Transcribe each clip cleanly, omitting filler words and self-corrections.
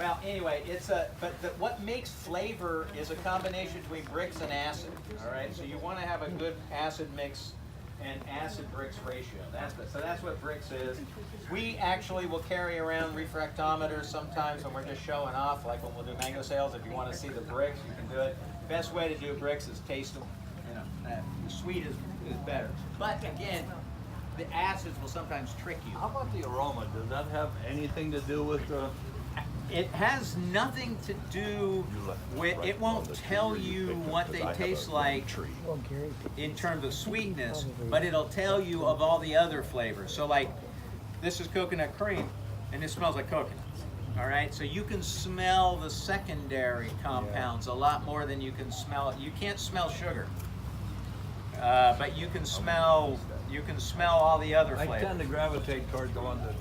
Well, anyway, what makes flavor is a combination between bricks and acid. All right, so you want to have a good acid mix and acid bricks ratio. So that's what bricks is. We actually will carry around refractometers sometimes when we're just showing off, like when we'll do mango sales. If you want to see the bricks, you can do it. Best way to do bricks is taste them. You know, the sweet is better. But again, the acids will sometimes trick you. How about the aroma? Does that have anything to do with the... It has nothing to do with, it won't tell you what they taste like in terms of sweetness, but it'll tell you of all the other flavors. So like, this is coconut cream, and it smells like coconut. All right, so you can smell the secondary compounds a lot more than you can smell. You can't smell sugar, but you can smell all the other flavors. I tend to gravitate toward the one that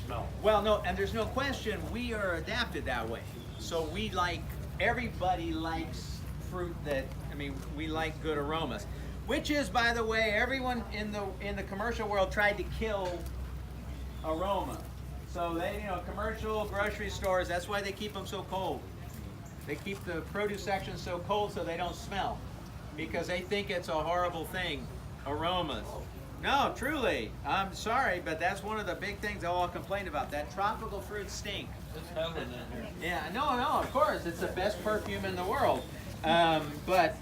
smell. Well, no, and there's no question we are adapted that way. So we like, everybody likes fruit that, I mean, we like good aromas. Which is, by the way, everyone in the commercial world tried to kill aroma. So they, commercial grocery stores, that's why they keep them so cold. They keep the produce section so cold so they don't smell, because they think it's a horrible thing, aromas. No, truly, I'm sorry, but that's one of the big things they'll all complain about, that tropical fruits stink. It's heaven in here. Yeah, no, of course, it's the best perfume in the world. And by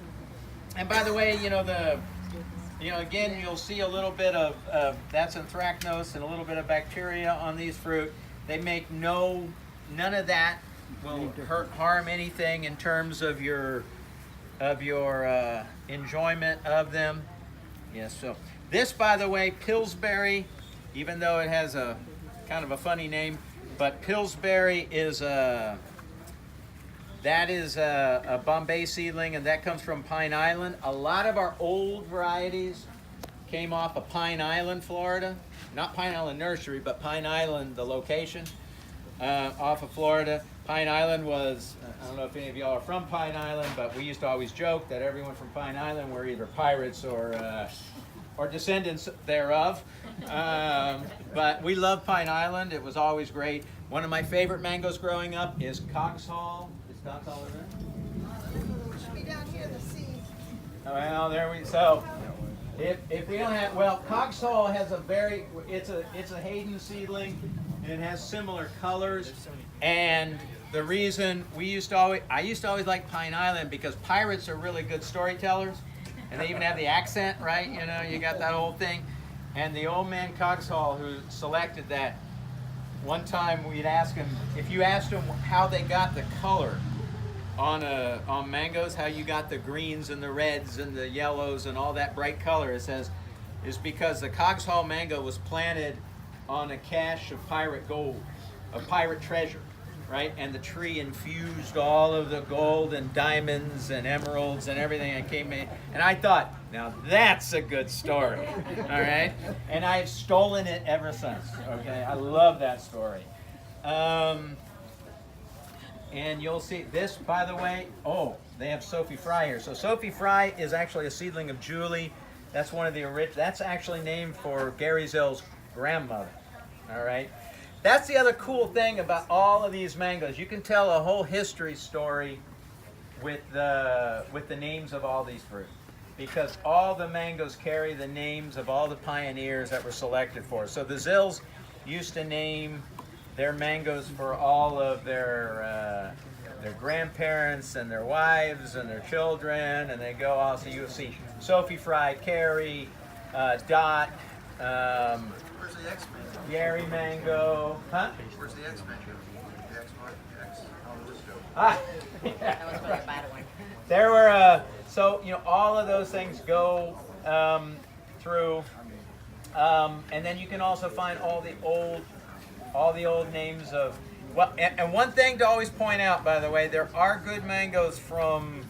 the way, again, you'll see a little bit of that's anthracnose and a little bit of bacteria on these fruit. They make none of that will harm anything in terms of your enjoyment of them. Yes, so this, by the way, Pillsbury, even though it has a kind of a funny name, but Pillsbury is a Bombay seedling, and that comes from Pine Island. A lot of our old varieties came off of Pine Island, Florida. Not Pine Island Nursery, but Pine Island, the location, off of Florida. Pine Island was, I don't know if any of y'all are from Pine Island, but we used to always joke that everyone from Pine Island were either pirates or descendants thereof. But we love Pine Island. It was always great. One of my favorite mangoes growing up is Coggshall. Is Coggshall in there? It should be down here, the seeds. Well, so if we don't have, well, Coggshall has it's a Hayden seedling, and it has similar colors. And the reason I used to always like Pine Island, because pirates are really good storytellers, and they even have the accent, right? You got that whole thing. And the old man Coggshall who selected that, one time we'd ask him, if you asked him how they got the color on mangoes, how you got the greens and the reds and the yellows and all that bright color, it says, is because the Coggshall mango was planted on a cache of pirate gold, of pirate treasure, right? And the tree infused all of the gold and diamonds and emeralds and everything that came in. And I thought, now that's a good story, all right? And I've stolen it ever since, okay? I love that story. And you'll see this, by the way, they have Sophie Fry here. So Sophie Fry is actually a seedling of Julie. That's one of the original, that's actually named for Gary Zell's grandmother, all right? That's the other cool thing about all of these mangoes. You can tell a whole history story with the names of all these fruit, because all the mangoes carry the names of all the pioneers that were selected for. So the Zills used to name their mangoes for all of their grandparents and their wives and their children, and they go also, you'll see Sophie Fry, Carrie, Dot, Where's the X-Men? Gary Mango, huh? Where's the X-Men? The X-Mark, X, how does this go? That was my bad one. There were, all of those things go through, and then you can also find all the old names of, well, and one thing to always point out, by the way, there are good mangoes from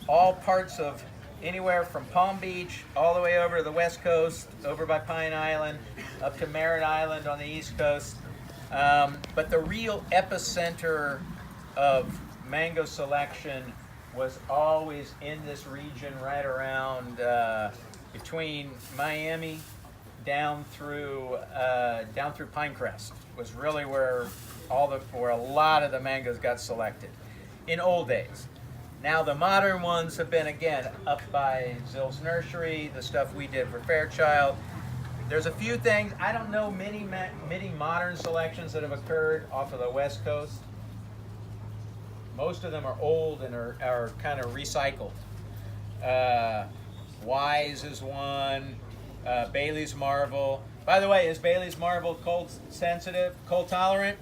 all parts of, anywhere from Palm Beach all the way over to the West Coast, over by Pine Island, up to Merritt Island on the East Coast. But the real epicenter of mango selection was always in this region right around between Miami down through Pinecrest was really where or a lot of the mangoes got selected in old days. Now the modern ones have been, again, up by Zill's Nursery, the stuff we did for Fairchild. There's a few things, I don't know many modern selections that have occurred off of the West Coast. Most of them are old and are kind of recycled. Wise is one, Bailey's Marvel. By the way, is Bailey's Marvel cold sensitive, cold tolerant?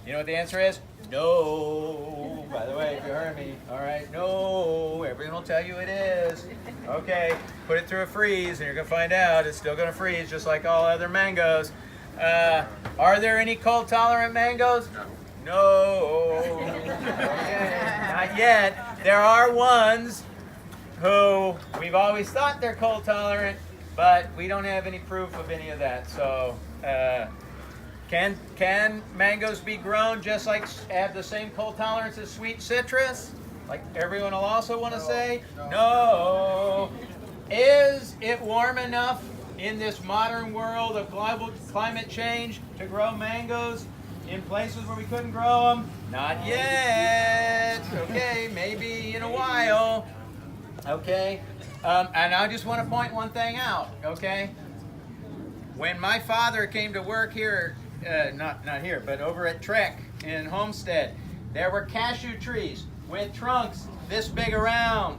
You know what the answer is? No. By the way, if you heard me, all right, no. Everyone will tell you it is. Okay, put it through a freeze and you're gonna find out it's still gonna freeze just like all other mangoes. Are there any cold tolerant mangoes? No. Okay, not yet. There are ones who we've always thought they're cold tolerant, but we don't have any proof of any of that. So, can mangoes be grown just like have the same cold tolerance as sweet citrus? Like everyone will also want to say? No. Is it warm enough in this modern world of global climate change to grow mangoes in places where we couldn't grow them? Not yet. Okay, maybe in a while. Okay, and I just want to point one thing out. Okay, when my father came to work here, not here, but over at Trek in Homestead, there were cashew trees with trunks this big around.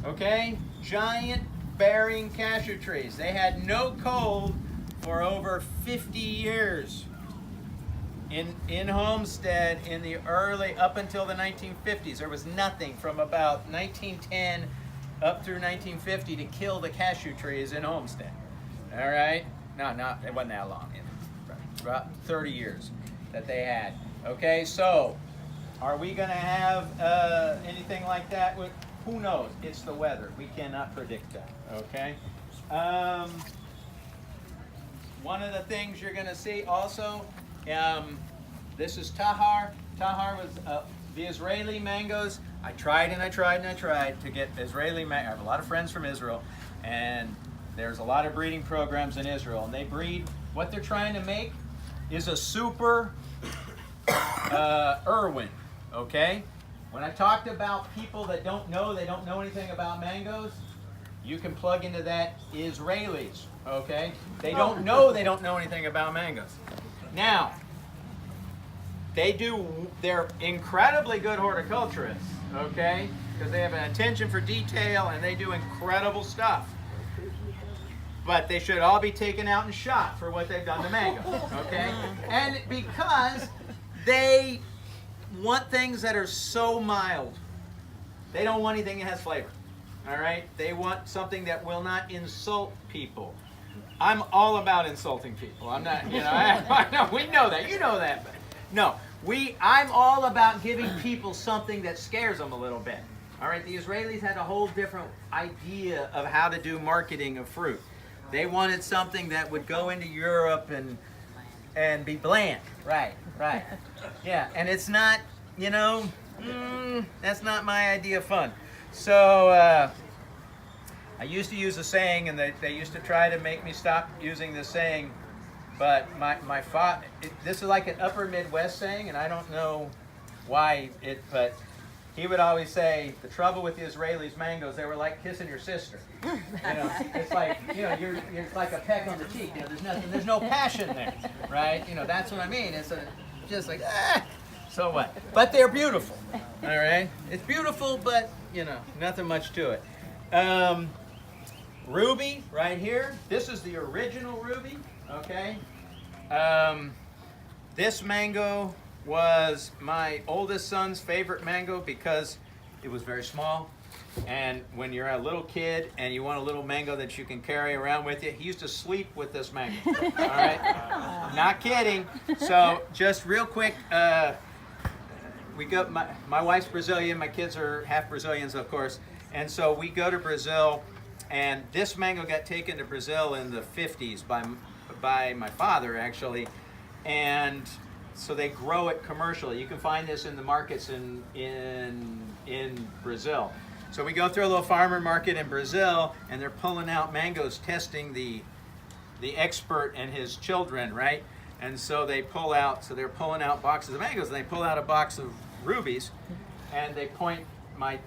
Okay, giant bearing cashew trees. They had no cold for over 50 years. In Homestead, in the early, up until the 1950s, there was nothing from about 1910 up through 1950 to kill the cashew trees in Homestead. All right? No, it wasn't that long. About 30 years that they had. Okay, so are we going to have anything like that? Who knows? It's the weather. We cannot predict that. Okay? One of the things you're going to see also, this is Tahar. Tahar was the Israeli mangoes. I tried to get Israeli mango. I have a lot of friends from Israel, and there's a lot of breeding programs in Israel, and they breed. What they're trying to make is a super Irwin. Okay. When I talked about people that they don't know anything about mangoes, you can plug into that Israelis. Okay. They don't know anything about mangoes. Now, they're incredibly good horticulturists, okay? Because they have an attention for detail and they do incredible stuff. But they should all be taken out and shot for what they've done to mango, okay? And because they want things that are so mild. They don't want anything that has flavor, all right? They want something that will not insult people. I'm all about insulting people. I'm not, I know, we know that, you know that. But no, I'm all about giving people something that scares them a little bit. All right, the Israelis had a whole different idea of how to do marketing of fruit. They wanted something that would go into Europe and be bland. Right. Yeah, and it's not, that's not my idea of fun. So, I used to use a saying, and they used to try to make me stop using this saying, but my father, this is like an upper Midwest saying, and I don't know why but he would always say, the trouble with the Israelis' mangoes, they were like kissing your sister. It's like, you're like a peck on the cheek. There's no passion there, right? That's what I mean. It's just like, so what? But they're beautiful, all right? It's beautiful, but, nothing much to it. Ruby, right here. This is the original Ruby, okay? This mango was my oldest son's favorite mango because it was very small. And when you're a little kid and you want a little mango that you can carry around with you, he used to sleep with this mango. All right? Not kidding. So just real quick, we go. My wife's Brazilian. My kids are half Brazilians, of course. And so we go to Brazil, and this mango got taken to Brazil in the 50s by my father, actually. And so they grow it commercially. You can find this in the markets in Brazil. So we go through a little farmer market in Brazil, and they're pulling out mangoes, testing the expert and his children, right? And so they pull out, so they're pulling out boxes of mangoes, and they pull out a box of rubies, and they point my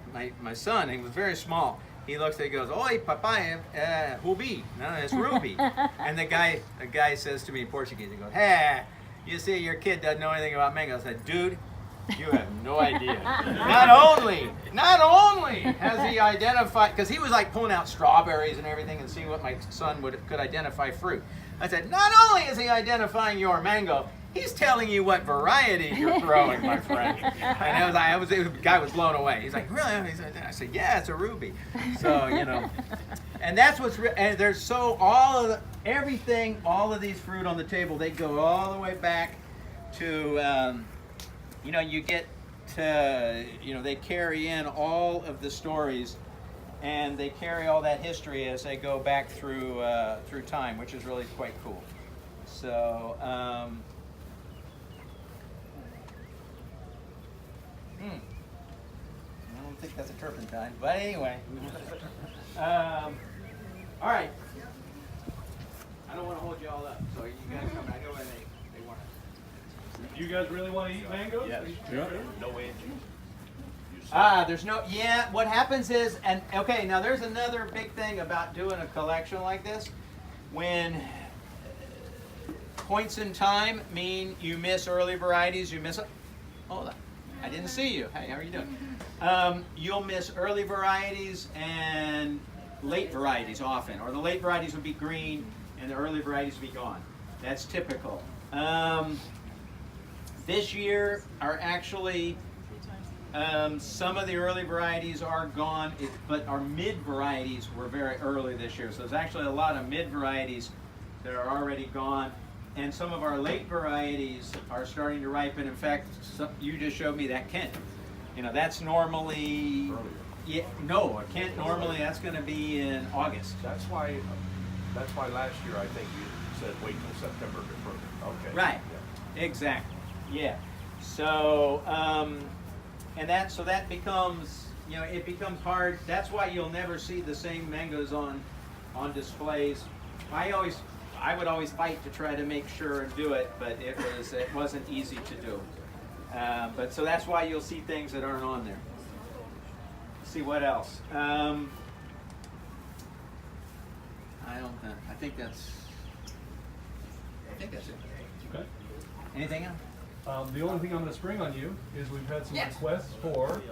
son, he was very small. He looks, he goes, "Oi, papai, ruby." No, it's ruby. And the guy says to me in Portuguese, he goes, "Hey, you see, your kid doesn't know anything about mangoes." I said, "Dude, you have no idea." Not only has he identified, because he was like pulling out strawberries and everything and seeing what my son could identify fruit. I said, not only is he identifying your mango, he's telling you what variety you're growing, my friend. And the guy was blown away. He's like, "Really?" I said, "Yeah, it's a ruby." So, you know, and that's and there's all of these fruit on the table, they go all the way back to, you know, you get to, you know, they carry in all of the stories, and they carry all that history as they go back through time, which is really quite cool. So, I don't think that's a turpentine, but anyway. All right. I don't want to hold you all up, so you guys come. I know when they want to. Do you guys really want to eat mangoes? Yes. Yeah. No way. There's no, yeah, what happens is, and okay, now there's another big thing about doing a collection like this. When points in time mean you miss early varieties, you miss, hold on, I didn't see you. Hey, how are you doing? You'll miss early varieties and late varieties often, or the late varieties will be green and the early varieties will be gone. That's typical. This year are actually, some of the early varieties are gone, but our mid varieties were very early this year. So there's actually a lot of mid varieties that are already gone. And some of our late varieties are starting to ripen. In fact, you just showed me that Kent. You know, that's normally, yeah, no, a Kent normally, that's going to be in August. That's why last year I think you said wait till September to prune it. Okay. Right, Yeah. exactly, yeah. So, and that becomes, you know, it becomes hard. That's why you'll never see the same mangoes on displays. I would always fight to try to make sure and do it, but it wasn't easy to do. But so that's why you'll see things that aren't on there. Let's see what else. I think that's it. Okay. Anything else? The only thing I'm going to spring on you is we've had some requests for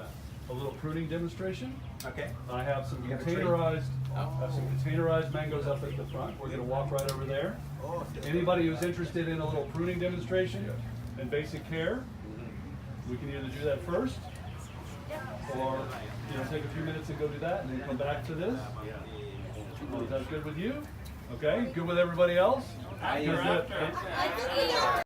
a little pruning demonstration. Okay. I have some You have a tree? containerized mangoes up at the front. We're going to walk right over there. Anybody who's interested in a little pruning demonstration and basic care, we can either do that first, or take a few minutes and go do that, and then come back to this. Is that good with you? Okay. Good with everybody else? I Because I think we are.